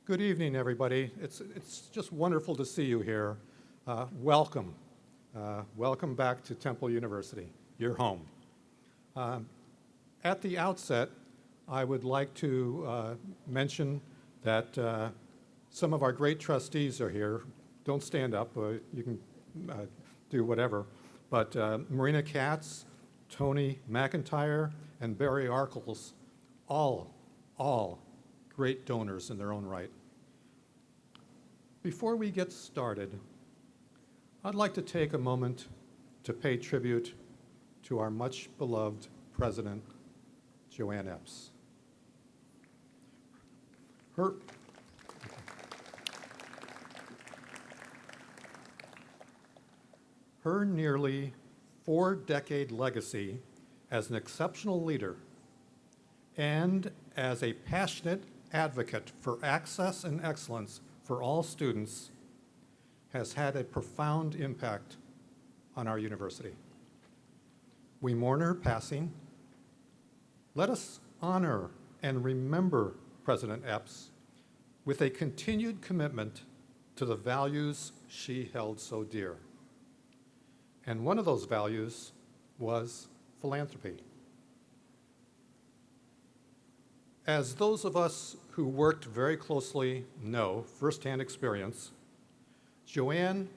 Good evening, everybody. It's just wonderful to see you here. Welcome. Welcome back to Temple University, your home. At the outset, I would like to mention that some of our great trustees are here. Don't stand up. You can do whatever. But Marina Katz, Tony McIntyre, and Barry Arkles, all great donors in their own right. Before we get started, I'd like to take a moment to pay tribute to our much beloved president, Joanne Epps. Her nearly 4-decade legacy as an exceptional leader and as a passionate advocate for access and excellence for all students has had a profound impact on our university. We mourn her passing. Let us honor and remember President Epps with a continued commitment to the values she held so dear. And one of those values was philanthropy. As those of us who worked very closely know, firsthand experience, Joanne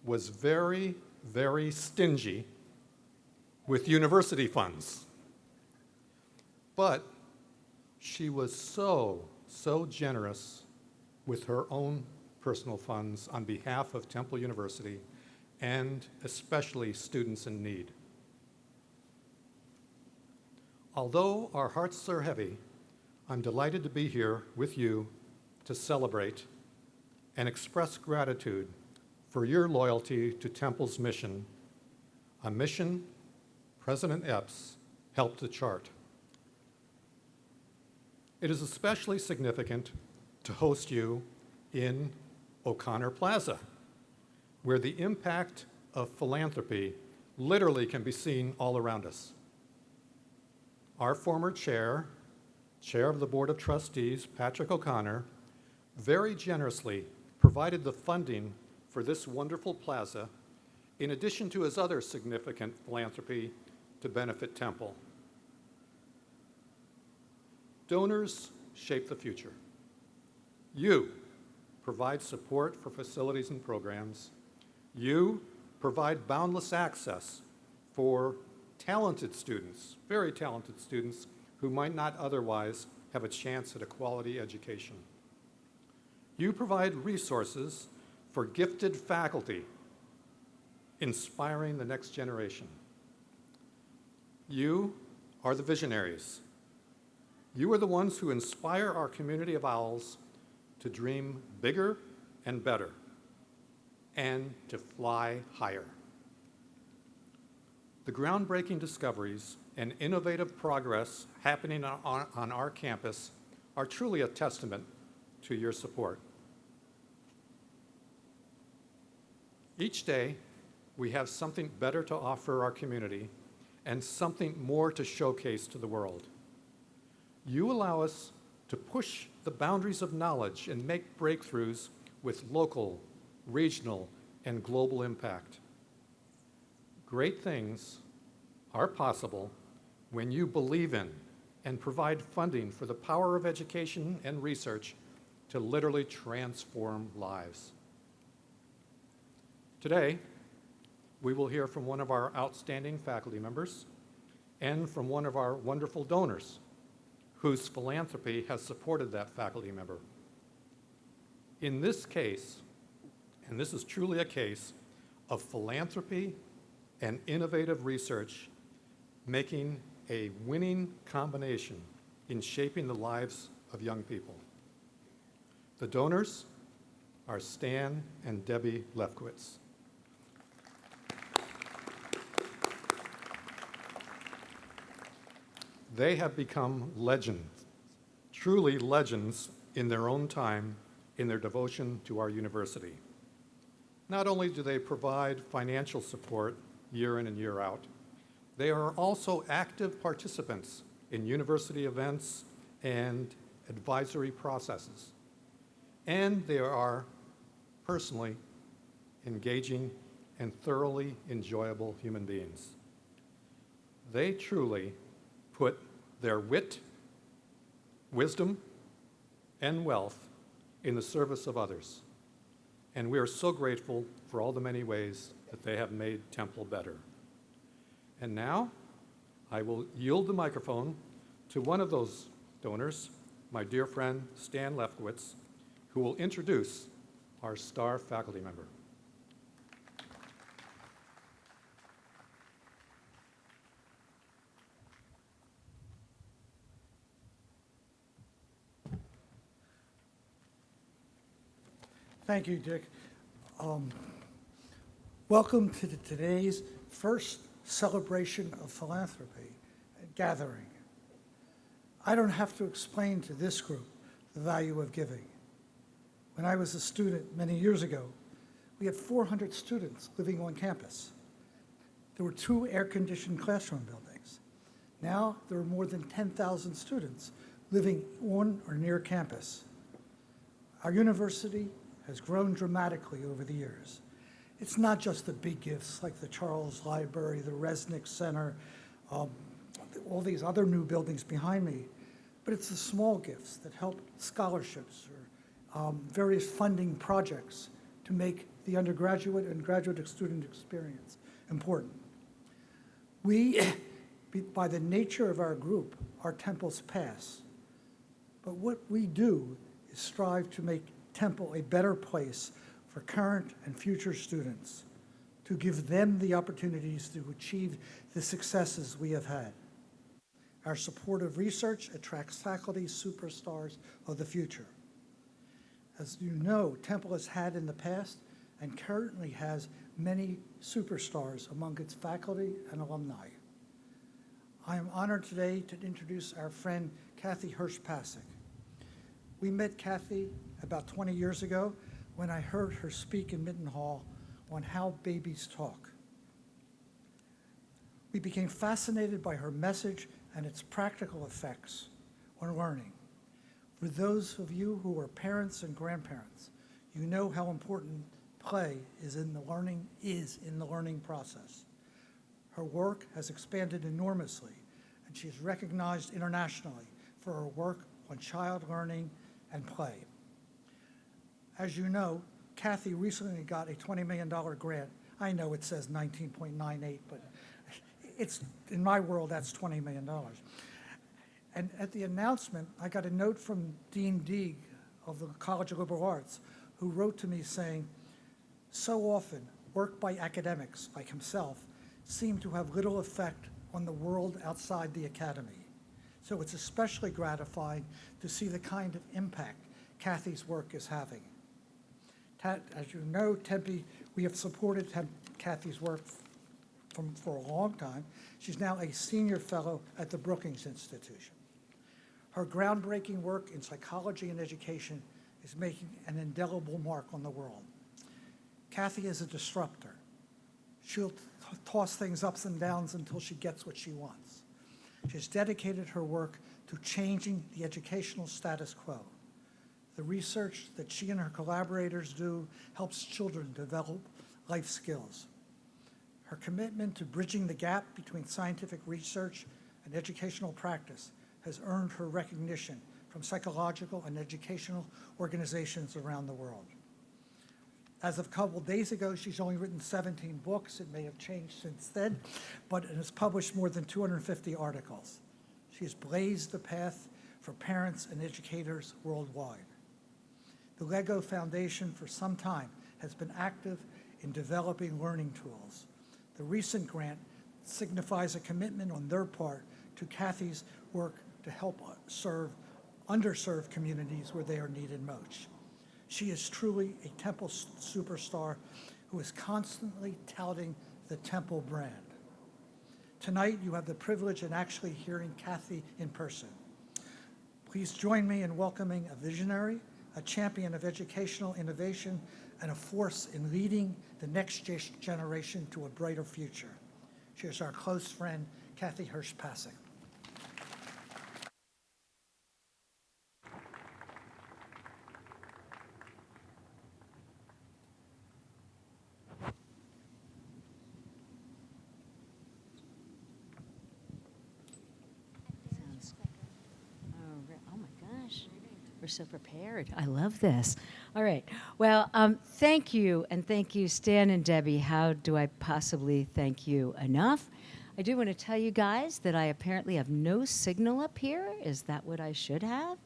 was very, very stingy with university funds. But she was so generous with her own personal funds on behalf of Temple University and especially students in need. Although our hearts are heavy, I'm delighted to be here with you to celebrate and express gratitude for your loyalty to Temple's mission, a mission President Epps helped to chart. It is especially significant to host you in O'Connor Plaza, where the impact of philanthropy literally can be seen all around us. Our former chair of the Board of Trustees, Patrick O'Connor, very generously provided the funding for this wonderful plaza, in addition to his other significant philanthropy to benefit Temple. Donors shape the future. You provide support for facilities and programs. You provide boundless access for talented students, very talented students, who might not otherwise have a chance at a quality education. You provide resources for gifted faculty, inspiring the next generation. You are the visionaries. You are the ones who inspire our community of owls to dream bigger and better, and to fly higher. The groundbreaking discoveries and innovative progress happening on our campus are truly a testament to your support. Each day, we have something better to offer our community and something more to showcase to the world. You allow us to push the boundaries of knowledge and make breakthroughs with local, regional, and global impact. Great things are possible when you believe in and provide funding for the power of education and research to literally transform lives. Today, we will hear from one of our outstanding faculty members and from one of our wonderful donors whose philanthropy has supported that faculty member. In this case, and this is truly a case of philanthropy and innovative research making a winning combination in shaping the lives of young people. The donors are Stan and Debbie Lefkowitz. They have become legends, truly legends in their own time in their devotion to our university. Not only do they provide financial support year in and year out, they are also active participants in university events and advisory processes. and they are personally engaging and thoroughly enjoyable human beings. They truly put their wit, wisdom, and wealth in the service of others. And we are so grateful for all the many ways that they have made Temple better. And now, I will yield the microphone to one of those donors, my dear friend Stan Lefkowitz, who will introduce our star faculty member. Thank you, Dick. Welcome to today's first celebration of philanthropy gathering. I don't have to explain to this group the value of giving. When I was a student many years ago, we had 400 students living on campus. There were 2 air-conditioned classroom buildings. Now there are more than 10,000 students living on or near campus. Our university has grown dramatically over the years. It's not just the big gifts like the Charles Library, the Resnick Center, all these other new buildings behind me, but it's the small gifts that help scholarships or various funding projects to make the undergraduate and graduate student experience important. We, by the nature of our group, are Temple's past, but what we do is strive to make Temple a better place for current and future students, to give them the opportunities to achieve the successes we have had. Our supportive research attracts faculty superstars of the future. As you know, Temple has had in the past and currently has many superstars among its faculty and alumni. I am honored today to introduce our friend Kathy Hirsch-Pasek. We met Kathy about 20 years ago when I heard her speak in Mittenhall on how babies talk. We became fascinated by her message and its practical effects on learning. For those of you who are parents and grandparents, you know how important play is in the learning process. Her work has expanded enormously, and she is recognized internationally for her work on child learning and play. As you know, Kathy recently got a $20 million grant. I know it says 19.98, but it's, in my world, that's $20 million. And at the announcement, I got a note from Dean Deeg of the College of Liberal Arts, who wrote to me saying, so often, work by academics like himself seem to have little effect on the world outside the academy. So it's especially gratifying to see the kind of impact Kathy's work is having. As you know, Tempe, we have supported Kathy's work for a long time. She's now a senior fellow at the Brookings Institution. Her groundbreaking work in psychology and education is making an indelible mark on the world. Kathy is a disruptor. She'll toss things ups and downs until she gets what she wants. She's dedicated her work to changing the educational status quo. The research that she and her collaborators do helps children develop life skills. Her commitment to bridging the gap between scientific research and educational practice has earned her recognition from psychological and educational organizations around the world. As of a couple days ago, she's only written 17 books. It may have changed since then, but it has published more than 250 articles. She has blazed the path for parents and educators worldwide. The LEGO Foundation for some time has been active in developing learning tools. The recent grant signifies a commitment on their part to Kathy's work to help serve underserved communities where they are needed most. She is truly a Temple superstar who is constantly touting the Temple brand. Tonight, you have the privilege of actually hearing Kathy in person. Please join me in welcoming a visionary, a champion of educational innovation, and a force in leading the next generation to a brighter future. She is our close friend, Kathy Hirsch-Pasek. so prepared. I love this. All right. Well, thank you, and thank you, Stan and Debbie. How do I possibly thank you enough? I do want to tell you guys that I apparently have no signal up here. Is that what I should have?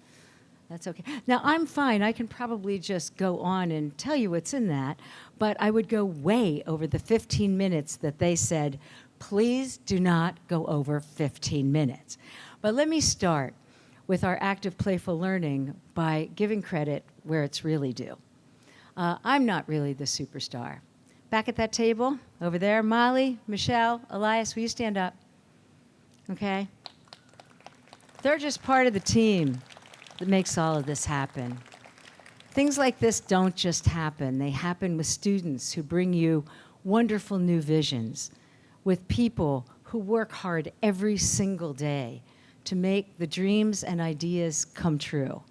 That's okay. Now, I'm fine. I can probably just go on and tell you what's in that, but I would go way over the 15 minutes that they said, please do not go over 15 minutes. But let me start with our active playful learning by giving credit where it's really due. I'm not really the superstar. Back at that table, over there, Molly, Michelle, Elias, will you stand up? Okay? They're just part of the team that makes all of this happen. Things like this don't just happen. They happen with students who bring you wonderful new visions, with people who work hard every single day to make the dreams and ideas come true.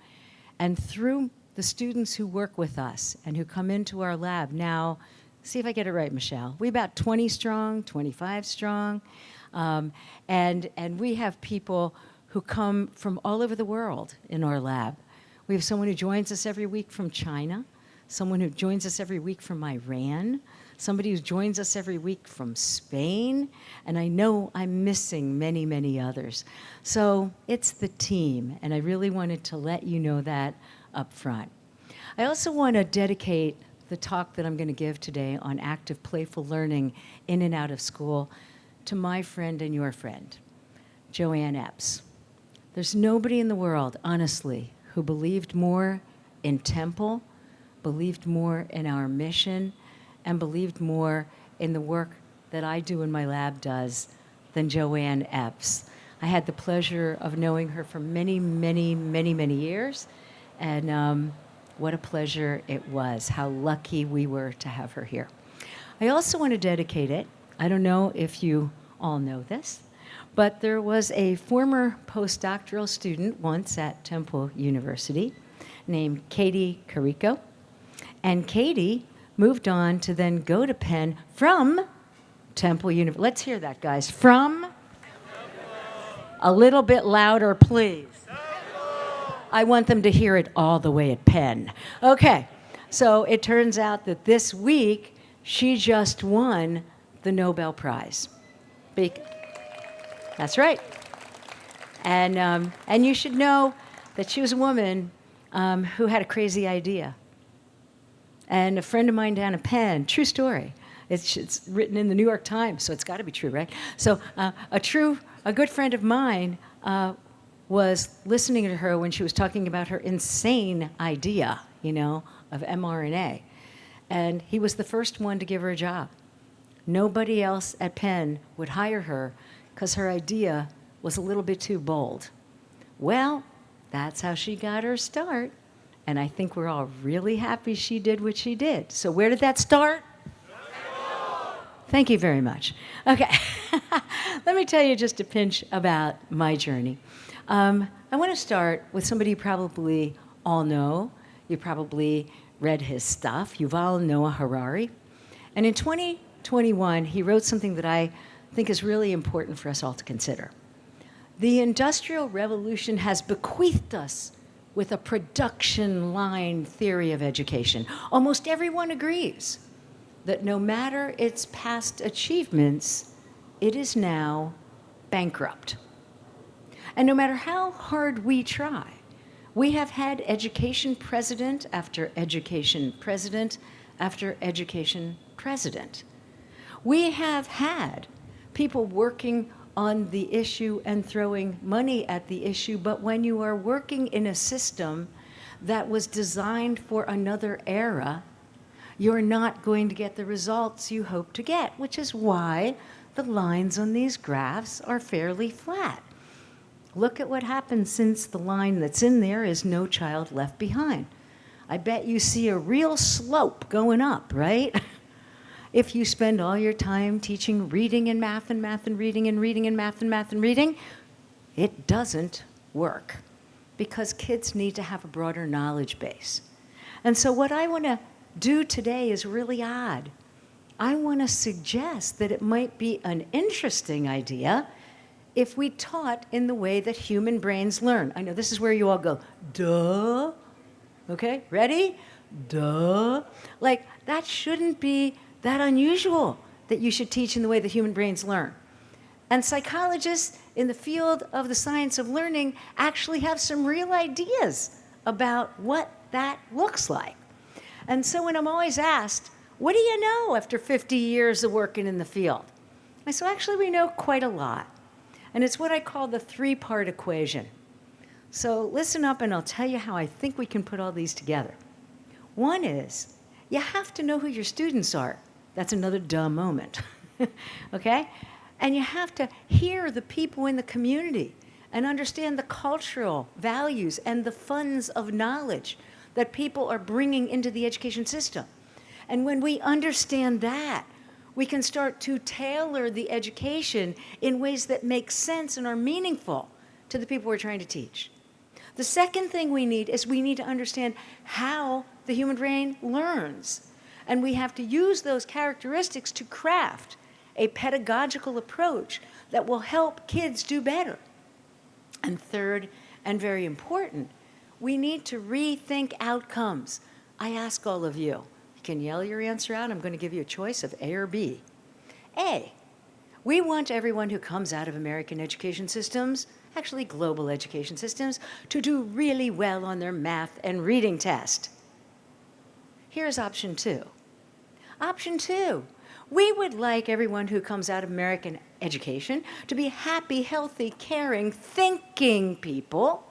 And through the students who work with us and who come into our lab now, see if I get it right, Michelle. We about 20 strong, 25 strong, and we have people who come from all over the world in our lab. We have someone who joins us every week from China, someone who joins us every week from Iran, somebody who joins us every week from Spain, and I know I'm missing many, many others. So it's the team, and I really wanted to let you know that up front. I also want to dedicate the talk that I'm going to give today on active playful learning in and out of school to my friend and your friend, Joanne Epps. There's nobody in the world, honestly, who believed more in Temple, believed more in our mission, and believed more in the work that I do and my lab does than Joanne Epps. I had the pleasure of knowing her for many, many, many, many years, and what a pleasure it was, how lucky we were to have her here. I also want to dedicate it, I don't know if you all know this, but there was a former postdoctoral student once at Temple University named Katie Carico, and Katie moved on to then go to Penn from Temple University. Let's hear that, guys. From? A little bit louder, please. I want them to hear it all the way at Penn. Okay, so it turns out that this week she just won the Nobel Prize. That's right. And you should know that she was a woman who had a crazy idea. And a friend of mine down at Penn, true story. It's written in the New York Times, so it's got to be true, right? So a good friend of mine was listening to her when she was talking about her insane idea, of mRNA. And he was the first one to give her a job. Nobody else at Penn would hire her because her idea was a little bit too bold. Well, that's how she got her start. And I think we're all really happy she did what she did. So where did that start? Thank you very much. Okay, let me tell you just a pinch about my journey. I want to start with somebody you probably all know. You probably read his stuff, Yuval Noah Harari. And in 2021, he wrote something that I think is really important for us all to consider. The Industrial Revolution has bequeathed us with a production line theory of education. Almost everyone agrees that no matter its past achievements, it is now bankrupt. And no matter how hard we try, we have had education president after education president after education president. We have had people working on the issue and throwing money at the issue, but when you are working in a system that was designed for another era, you're not going to get the results you hope to get, which is why the lines on these graphs are fairly flat. Look at what happened since the line that's in there is No Child Left Behind. I bet you see a real slope going up, right? If you spend all your time teaching reading and math and math and reading and reading and math and math and reading, it doesn't work because kids need to have a broader knowledge base. And so what I want to do today is really odd. I want to suggest that it might be an interesting idea if we taught in the way that human brains learn. I know this is where you all go, duh, Okay, ready? Duh. Like, that shouldn't be that unusual that you should teach in the way that human brains learn. And psychologists in the field of the science of learning actually have some real ideas about what that looks like. And so when I'm always asked, what do you know after 50 years of working in the field? I say, actually, we know quite a lot. And it's what I call the three-part equation. So listen up and I'll tell you how I think we can put all these together. One is, you have to know who your students are. That's another dumb moment, okay? And you have to hear the people in the community and understand the cultural values and the funds of knowledge that people are bringing into the education system. And when we understand that, we can start to tailor the education in ways that make sense and are meaningful to the people we're trying to teach. The second thing we need is we need to understand how the human brain learns. And we have to use those characteristics to craft a pedagogical approach that will help kids do better. And third, and very important, we need to rethink outcomes. I ask all of you, you can yell your answer out. I'm going to give you a choice of A or B. A, we want everyone who comes out of American education systems, actually global education systems, to do really well on their math and reading test. Here's option two. Option two, we would like everyone who comes out of American education to be happy, healthy, caring, thinking people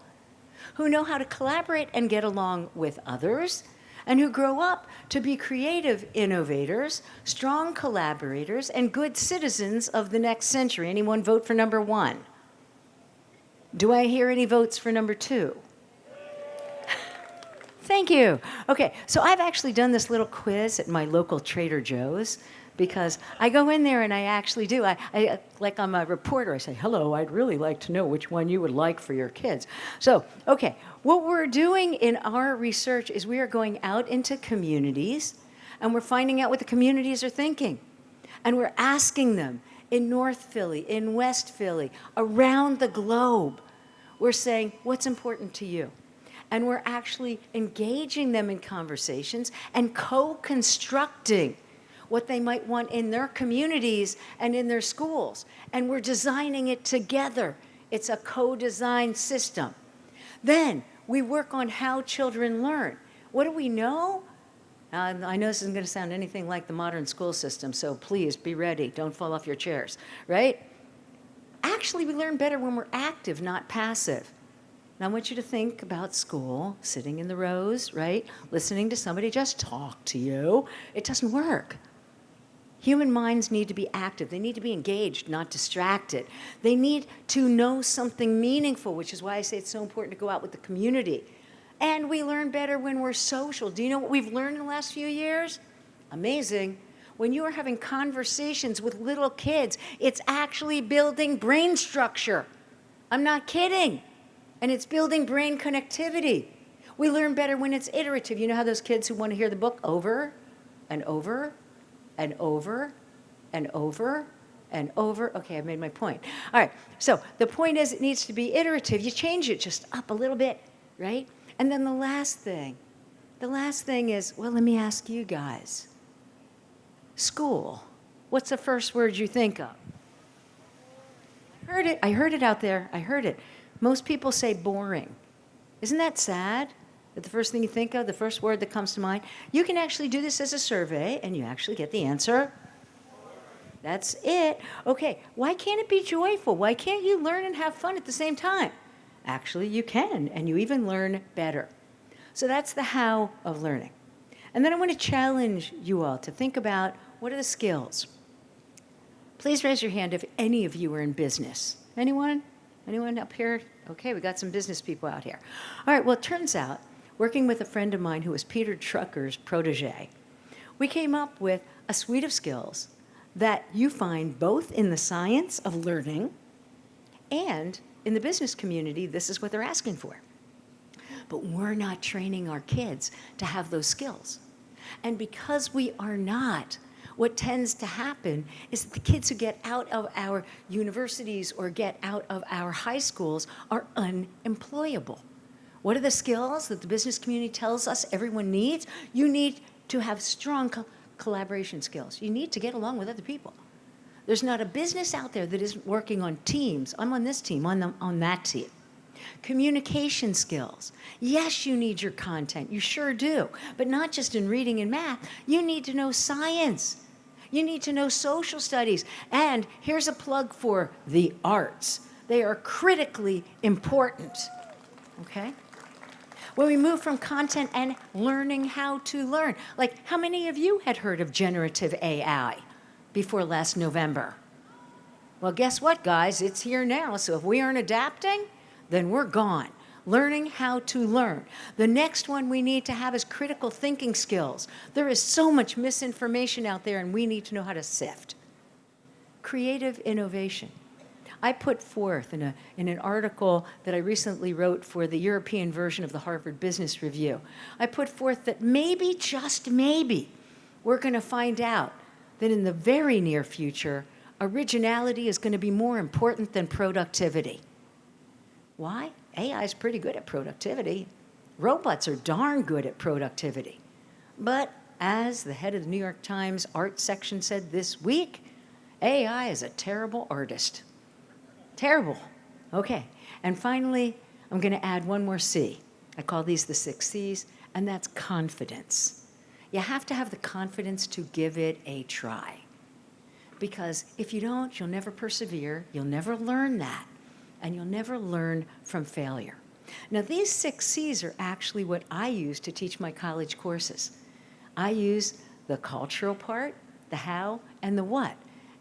who know how to collaborate and get along with others, and who grow up to be creative innovators, strong collaborators, and good citizens of the next century. Anyone vote for number one? Do I hear any votes for number two? Thank you. Okay, so I've actually done this little quiz at my local Trader Joe's because I go in there and I actually do. I like I'm a reporter. I say, hello, I'd really like to know which one you would like for your kids. So, okay, what we're doing in our research is we are going out into communities and we're finding out what the communities are thinking. And we're asking them in North Philly, in West Philly, around the globe. We're saying, what's important to you? And we're actually engaging them in conversations and co-constructing what they might want in their communities and in their schools. And we're designing it together. It's a co-designed system. Then we work on how children learn. What do we know? I know this isn't going to sound anything like the modern school system, so please be ready. Don't fall off your chairs, right? Actually, we learn better when we're active, not passive. Now, I want you to think about school, sitting in the rows, right? Listening to somebody just talk to you. It doesn't work. Human minds need to be active. They need to be engaged, not distracted. They need to know something meaningful, which is why I say it's so important to go out with the community. And we learn better when we're social. Do you know what we've learned in the last few years? Amazing. When you are having conversations with little kids, it's actually building brain structure. I'm not kidding. And it's building brain connectivity. We learn better when it's iterative. You know how those kids who want to hear the book over and over and over and over and over? Okay, I've made my point. All right, so the point is it needs to be iterative. You change it just up a little bit, right? And then the last thing is, well, let me ask you guys. School, what's the first word you think of? I heard it out there, I heard it. Most people say boring. Isn't that sad? That the first thing you think of, the first word that comes to mind? You can actually do this as a survey, and you actually get the answer. That's it. Okay, why can't it be joyful? Why can't you learn and have fun at the same time? Actually, you can, and you even learn better. So that's the how of learning. And then I want to challenge you all to think about what are the skills. Please raise your hand if any of you are in business. Anyone? Anyone up here? Okay, we got some business people out here. All right, well, it turns out, working with a friend of mine who was Peter Drucker's protege, we came up with a suite of skills that you find both in the science of learning and in the business community. This is what they're asking for. But we're not training our kids to have those skills. And because we are not, what tends to happen is that the kids who get out of our universities or get out of our high schools are unemployable. What are the skills that the business community tells us everyone needs? You need to have strong collaboration skills. You need to get along with other people. There's not a business out there that isn't working on teams. I'm on this team, on that team. Communication skills. Yes, you need your content. You sure do. But not just in reading and math. You need to know science. You need to know social studies. And here's a plug for the arts. They are critically important. Okay? When we move from content and learning how to learn, like how many of you had heard of generative AI before last November? Well, guess what, guys? It's here now. So if we aren't adapting, then we're gone. Learning how to learn. The next one we need to have is critical thinking skills. There is so much misinformation out there, and we need to know how to sift. Creative innovation. I put forth in an article that I recently wrote for the European version of the Harvard Business Review, I put forth that maybe, just maybe, we're going to find out that in the very near future, originality is going to be more important than productivity. Why? AI is pretty good at productivity. Robots are darn good at productivity. But as the head of the New York Times art section said this week, AI is a terrible artist. Terrible. Okay. And finally, I'm going to add one more C. I call these the 6 C's, and that's confidence. You have to have the confidence to give it a try. Because if you don't, you'll never persevere, you'll never learn that, and you'll never learn from failure. Now, these 6 C's are actually what I use to teach my college courses. I use the cultural part, the how, and the what.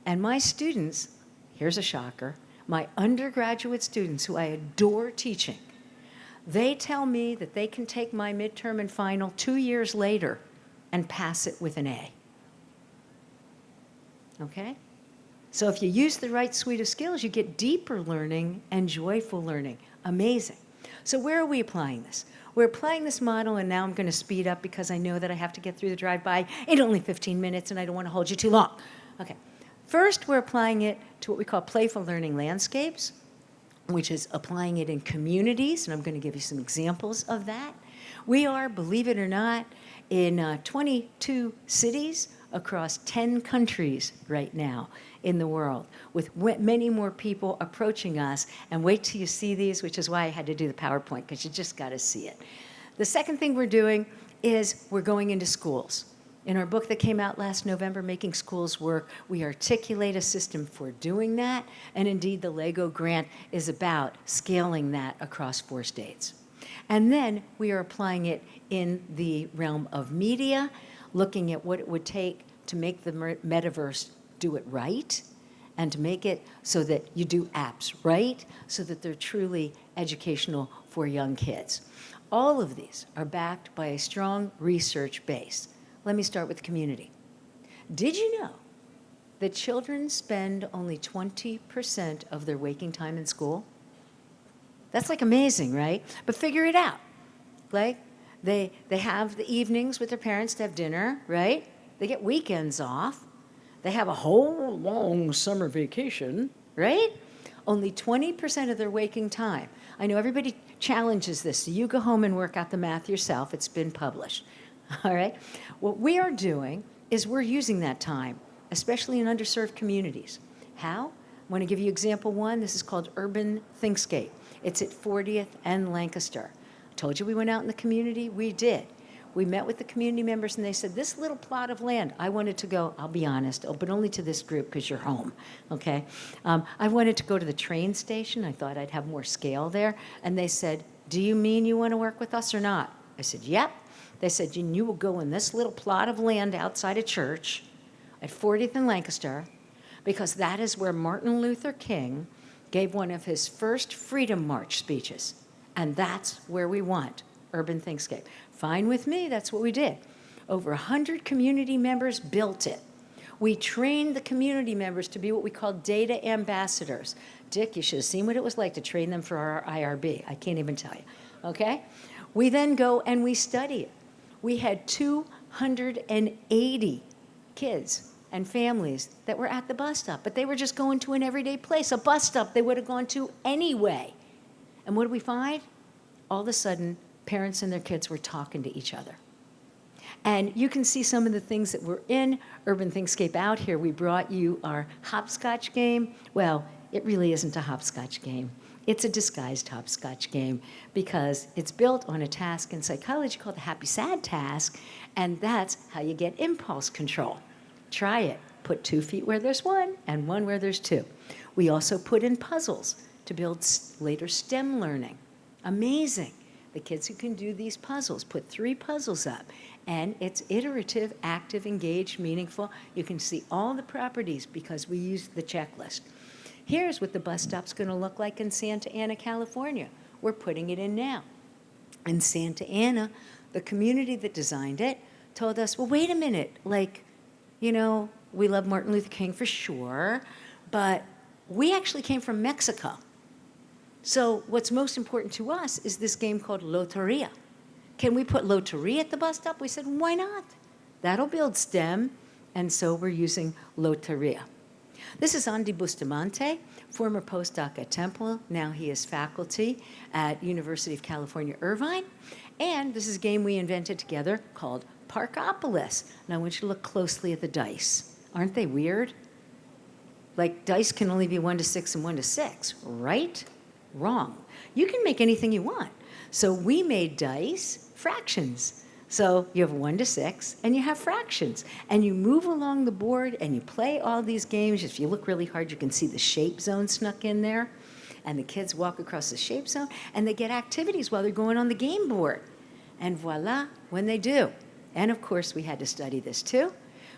And my students, here's a shocker, my undergraduate students who I adore teaching, they tell me that they can take my midterm and final 2 years later and pass it with an A. Okay? So if you use the right suite of skills, you get deeper learning and joyful learning. Amazing. So where are we applying this? We're applying this model, and now I'm going to speed up because I know that I have to get through the drive-by in only 15 minutes, and I don't want to hold you too long. Okay. First, we're applying it to what we call playful learning landscapes, which is applying it in communities, and I'm going to give you some examples of that. We are, believe it or not, in 22 cities across 10 countries right now in the world, with many more people approaching us. And wait till you see these, which is why I had to do the PowerPoint, because you just got to see it. The second thing we're doing is we're going into schools. In our book that came out last November, Making Schools Work, we articulate a system for doing that. And indeed, the LEGO grant is about scaling that across 4 states. And then we are applying it in the realm of media, looking at what it would take to make the metaverse do it right, and to make it so that you do apps right, so that they're truly educational for young kids. All of these are backed by a strong research base. Let me start with community. Did you know that children spend only 20% of their waking time in school? That's like amazing, right? But figure it out. Like, they have the evenings with their parents to have dinner, right? They get weekends off. They have a whole long summer vacation, right? Only 20% of their waking time. I know everybody challenges this, so you go home and work out the math yourself. It's been published, all right? What we are doing is we're using that time, especially in underserved communities. How? I want to give you example 1. This is called Urban Thinkscape. It's at 40th and Lancaster. I told you we went out in the community. We did. We met with the community members, and they said, this little plot of land, I wanted to go, I'll be honest, but only to this group because you're home, okay? I wanted to go to the train station. I thought I'd have more scale there. And they said, do you mean you want to work with us or not? I said, yep. They said, you will go in this little plot of land outside a church at 40th and Lancaster, because that is where Martin Luther King gave one of his first Freedom March speeches. And that's where we want Urban Thinkscape. Fine with me, that's what we did. Over 100 community members built it. We trained the community members to be what we call data ambassadors. Dick, you should have seen what it was like to train them for our IRB. I can't even tell you, okay? We then go and we study it. We had 280 kids and families that were at the bus stop, but they were just going to an everyday place, a bus stop they would have gone to anyway. And what did we find? all of a sudden, parents and their kids were talking to each other. And you can see some of the things that were in Urban Thinkscape out here. We brought you our hopscotch game. Well, it really isn't a hopscotch game. It's a disguised hopscotch game because it's built on a task in psychology called the happy sad task, and that's how you get impulse control. Try it. Put 2 feet where there's 1 and 1 where there's 2. We also put in puzzles to build later STEM learning. Amazing. The kids who can do these puzzles, put 3 puzzles up, and it's iterative, active, engaged, meaningful. You can see all the properties because we used the checklist. Here's what the bus stop's going to look like in Santa Ana, California. We're putting it in now. In Santa Ana, the community that designed it told us, well, wait a minute, like, you know, we love Martin Luther King for sure, but we actually came from Mexico. So what's most important to us is this game called Loteria. Can we put Loteria at the bus stop? We said, why not? That'll build STEM, and so we're using Loteria. This is Andy Bustamante, former postdoc at Temple. Now he is faculty at University of California, Irvine. And this is a game we invented together called Parkopolis. And I want you to look closely at the dice. Aren't they weird? Like, dice can only be 1 to 6 and 1 to 6, right? Wrong. You can make anything you want. So we made dice fractions. So you have 1 to 6, and you have fractions. And you move along the board, and you play all these games. If you look really hard, you can see the shape zone snuck in there. And the kids walk across the shape zone, and they get activities while they're going on the game board. And voila, when they do. And of course, we had to study this too.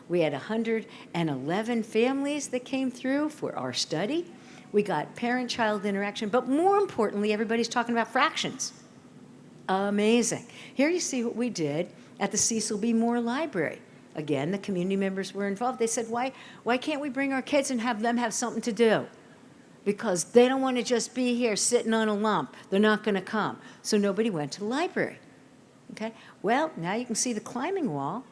We had 111 families that came through for our study. We got parent-child interaction, but more importantly, everybody's talking about fractions. Amazing. Here you see what we did at the Cecil B. Moore Library. Again, the community members were involved. They said, why can't we bring our kids and have them have something to do? Because they don't want to just be here sitting on a lump. They're not going to come. So nobody went to the library. Okay? Well, now you can see the climbing wall.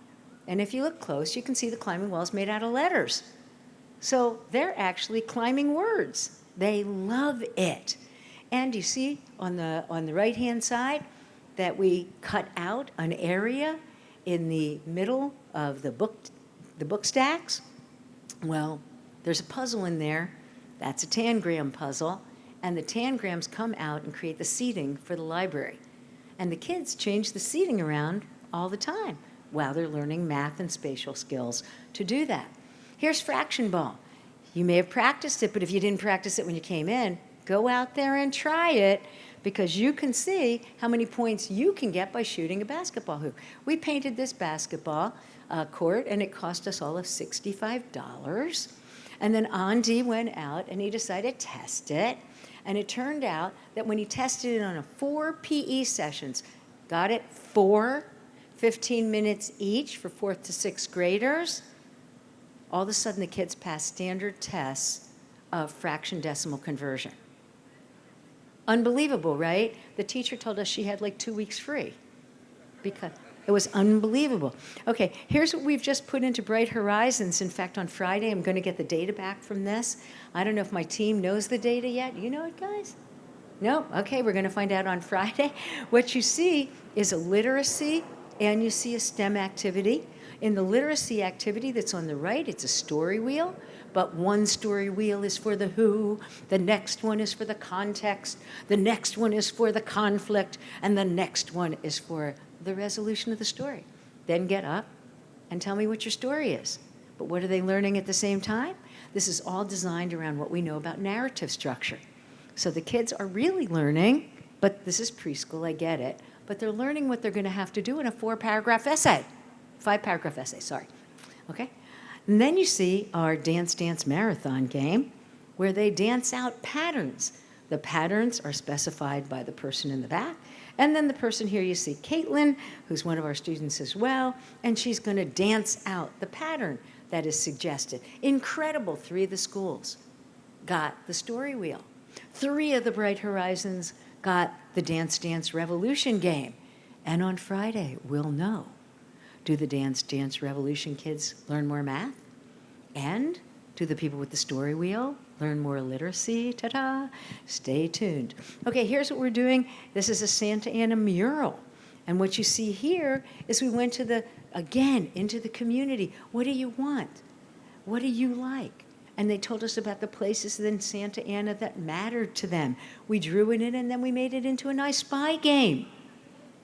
And if you look close, you can see the climbing wall is made out of letters. So they're actually climbing words. They love it. And you see on the right-hand side that we cut out an area in the middle of the book stacks. Well, there's a puzzle in there. That's a tangram puzzle. And the tangrams come out and create the seating for the library. And the kids change the seating around all the time while they're learning math and spatial skills to do that. Here's fraction ball. You may have practiced it, but if you didn't practice it when you came in, go out there and try it because you can see how many points you can get by shooting a basketball hoop. We painted this basketball court, and it cost us all of $65. And then Andy went out, and he decided to test it. And it turned out that when he tested it on a 4 PE sessions, got it, 4, 15 minutes each for 4th to 6th graders, all of a sudden the kids passed standard tests of fraction decimal conversion. Unbelievable, right? The teacher told us she had like 2 weeks free because it was unbelievable. Okay, here's what we've just put into Bright Horizons. In fact, on Friday, I'm going to get the data back from this. I don't know if my team knows the data yet. You know it, guys? No? Okay, we're going to find out on Friday. What you see is a literacy, and you see a STEM activity. In the literacy activity that's on the right, it's a story wheel. But one story wheel is for the who, the next one is for the context, the next one is for the conflict, and the next one is for the resolution of the story. Then get up and tell me what your story is. But what are they learning at the same time? This is all designed around what we know about narrative structure. So the kids are really learning, but this is preschool, I get it, but they're learning what they're going to have to do in a 5-paragraph essay, sorry. Okay? And then you see our Dance Dance Marathon game where they dance out patterns. The patterns are specified by the person in the back. And then the person here you see, Caitlin, who's one of our students as well, and she's going to dance out the pattern that is suggested. Incredible. 3 of the schools got the story wheel. 3 of the Bright Horizons got the Dance Dance Revolution game. And on Friday, we'll know. Do the Dance Dance Revolution kids learn more math? And do the people with the story wheel learn more literacy, ta-da, stay tuned. Okay, here's what we're doing. This is a Santa Ana mural. And what you see here is we went to again, into the community. What do you want? What do you like? And they told us about the places in Santa Ana that mattered to them. We drew it in, and then we made it into a nice spy game,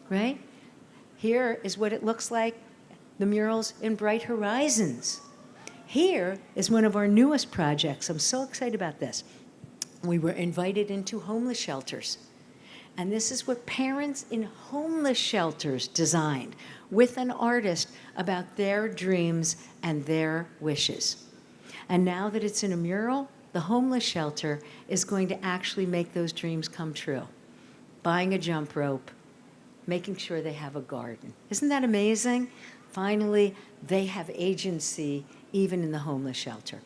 right? Here is what it looks like, the murals in Bright Horizons. Here is one of our newest projects. I'm so excited about this. We were invited into homeless shelters. And this is what parents in homeless shelters designed with an artist about their dreams and their wishes. And now that it's in a mural, the homeless shelter is going to actually make those dreams come true. Buying a jump rope, making sure they have a garden. Isn't that amazing? Finally, they have agency even in the homeless shelter.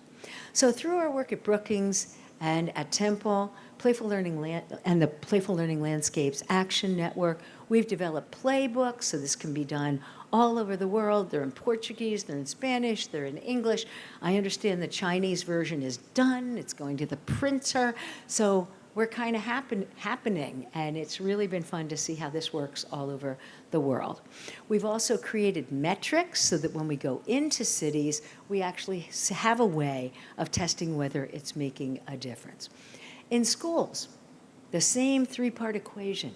So through our work at Brookings and at Temple, Playful Learning and the Playful Learning Landscapes Action Network, we've developed playbooks, so this can be done all over the world. They're in Portuguese, they're in Spanish, they're in English. I understand the Chinese version is done. It's going to the printer. So we're kind of happening, and it's really been fun to see how this works all over the world. We've also created metrics so that when we go into cities, we actually have a way of testing whether it's making a difference. In schools, the same three-part equation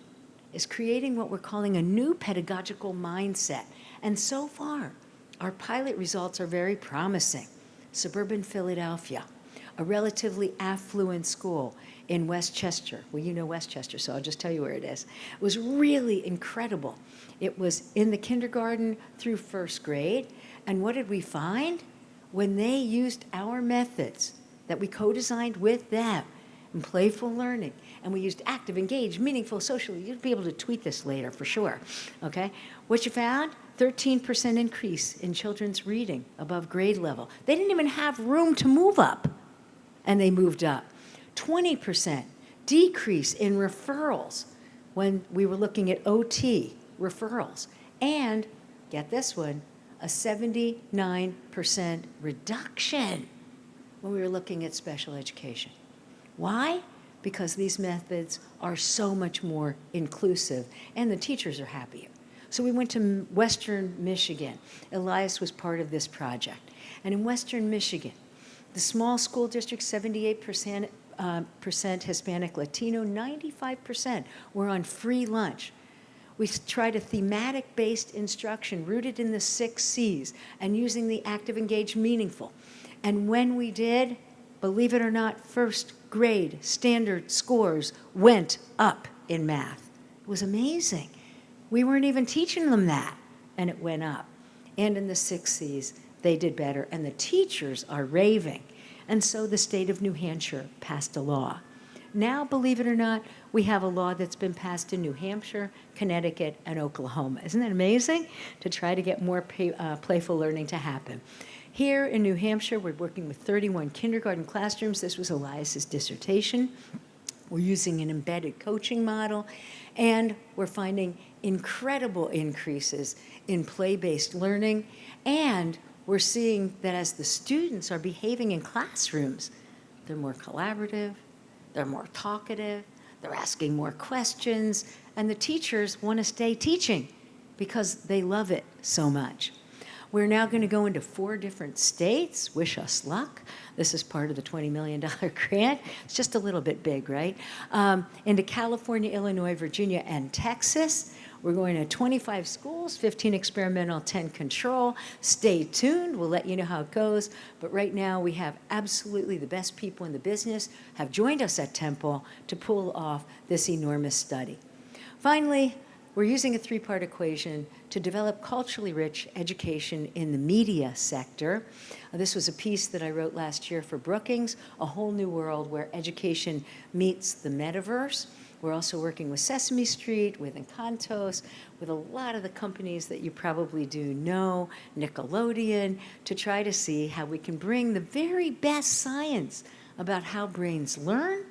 is creating what we're calling a new pedagogical mindset. And so far, our pilot results are very promising. Suburban Philadelphia, a relatively affluent school in Westchester. Well, you know Westchester, so I'll just tell you where it is. It was really incredible. It was in the kindergarten through first grade. And what did we find? When they used our methods that we co-designed with them in playful learning, and we used active, engaged, meaningful, social, you'll be able to tweet this later for sure, okay? What you found? 13% increase in children's reading above grade level. They didn't even have room to move up, and they moved up. 20% decrease in referrals when we were looking at OT referrals. And, get this one, a 79% reduction when we were looking at special education. Why? Because these methods are so much more inclusive, and the teachers are happier. So we went to Western Michigan. Elias was part of this project. And in Western Michigan, the small school district, 78% Hispanic Latino, 95% were on free lunch. We tried a thematic-based instruction rooted in the 6 C's and using the active, engaged, meaningful. And when we did, believe it or not, first grade standard scores went up in math. It was amazing. We weren't even teaching them that, and it went up. And in the 6 C's, they did better, and the teachers are raving. And so the state of New Hampshire passed a law. Now, believe it or not, we have a law that's been passed in New Hampshire, Connecticut, and Oklahoma. Isn't that amazing? To try to get more playful learning to happen. Here in New Hampshire, we're working with 31 kindergarten classrooms. This was Elias's dissertation. We're using an embedded coaching model, and we're finding incredible increases in play-based learning, and we're seeing that as the students are behaving in classrooms, they're more collaborative, they're more talkative, they're asking more questions, and the teachers want to stay teaching because they love it so much. We're now going to go into 4 different states. Wish us luck. This is part of the $20 million grant. It's just a little bit big, right? Into California, Illinois, Virginia, and Texas. We're going to 25 schools, 15 experimental, 10 control. Stay tuned. We'll let you know how it goes. But right now, we have absolutely the best people in the business have joined us at Temple to pull off this enormous study. Finally, we're using a 3-part equation to develop culturally rich education in the media sector. This was a piece that I wrote last year for Brookings, A Whole New World Where Education Meets the Metaverse. We're also working with Sesame Street, with Encantos, with a lot of the companies that you probably do know, Nickelodeon, to try to see how we can bring the very best science about how brains learn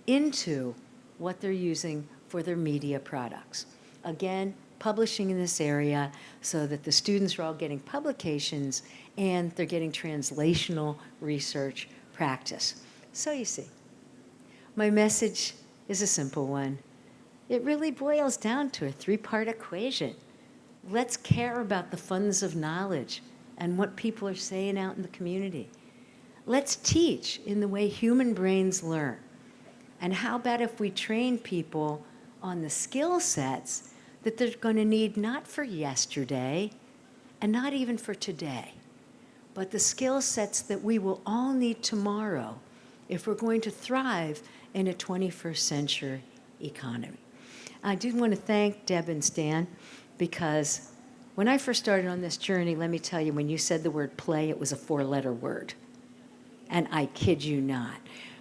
into what they're using for their media products. Again, publishing in this area so that the students are all getting publications and they're getting translational research practice. So you see, my message is a simple one. It really boils down to a three-part equation. Let's care about the funds of knowledge and what people are saying out in the community. Let's teach in the way human brains learn. And how about if we train people on the skill sets that they're going to need not for yesterday and not even for today, but the skill sets that we will all need tomorrow if we're going to thrive in a 21st century economy. I do want to thank Deb and Stan, because when I first started on this journey, let me tell you, when you said the word play, it was a 4-letter word. And I kid you not.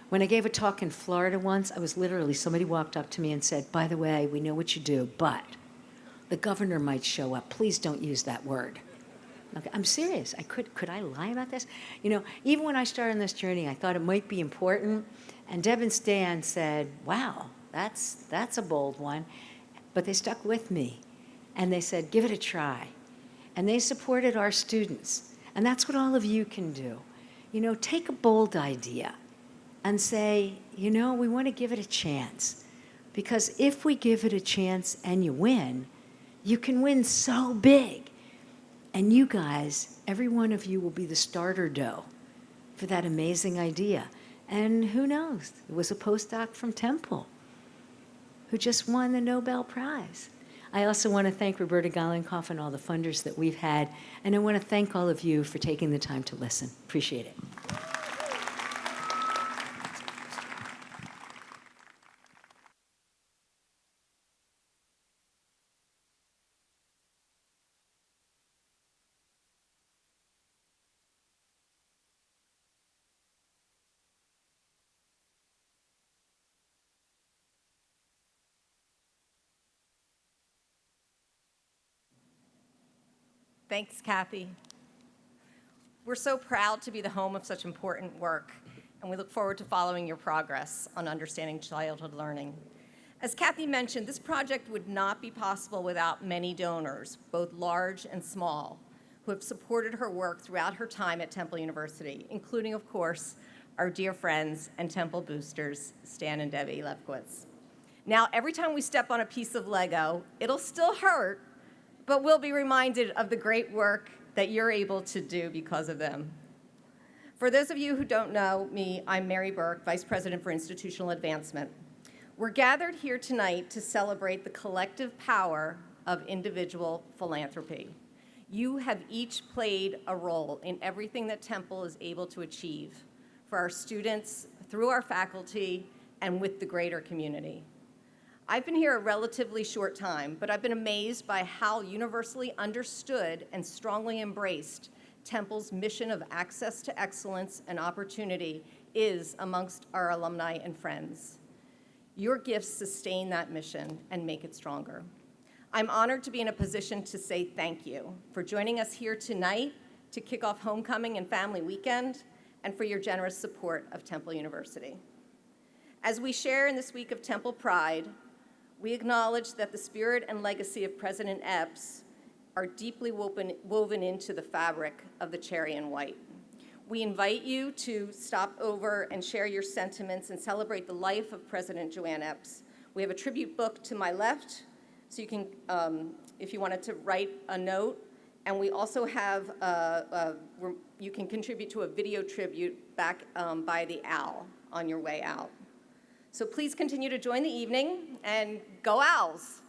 When I gave a talk in Florida once, I was literally, somebody walked up to me and said, by the way, we know what you do, but the governor might show up. Please don't use that word. Okay, I'm serious. Could I lie about this? You know, even when I started on this journey, I thought it might be important. And Deb and Stan said, wow, that's a bold one. But they stuck with me. And they said, give it a try. And they supported our students. And that's what all of you can do. You know, take a bold idea and say, you know, we want to give it a chance. Because if we give it a chance and you win, you can win so big. And you guys, every one of you will be the starter dough for that amazing idea. And who knows? It was a postdoc from Temple who just won the Nobel Prize. I also want to thank Roberta Golenkoff and all the funders that we've had. And I want to thank all of you for taking the time to listen. Appreciate it. Thanks, Kathy. We're so proud to be the home of such important work, and we look forward to following your progress on understanding childhood learning. As Kathy mentioned, this project would not be possible without many donors, both large and small, who have supported her work throughout her time at Temple University, including, of course, our dear friends and Temple boosters, Stan and Debbie Lefkowitz. Now, every time we step on a piece of Lego, it'll still hurt, but we'll be reminded of the great work that you're able to do because of them. For those of you who don't know me, I'm Mary Burke, Vice President for Institutional Advancement. We're gathered here tonight to celebrate the collective power of individual philanthropy. You have each played a role in everything that Temple is able to achieve for our students, through our faculty, and with the greater community. I've been here a relatively short time, but I've been amazed by how universally understood and strongly embraced Temple's mission of access to excellence and opportunity is amongst our alumni and friends. Your gifts sustain that mission and make it stronger. I'm honored to be in a position to say thank you for joining us here tonight to kick off Homecoming and Family Weekend, and for your generous support of Temple University. As we share in this week of Temple Pride, we acknowledge that the spirit and legacy of President Epps are deeply woven into the fabric of the cherry and white. We invite you to stop over and share your sentiments and celebrate the life of President Joanne Epps. We have a tribute book to my left, so you can, if you wanted to write a note, and we also have, you can contribute to a video tribute back by the Owl on your way out. So please continue to join the evening, and go Owls!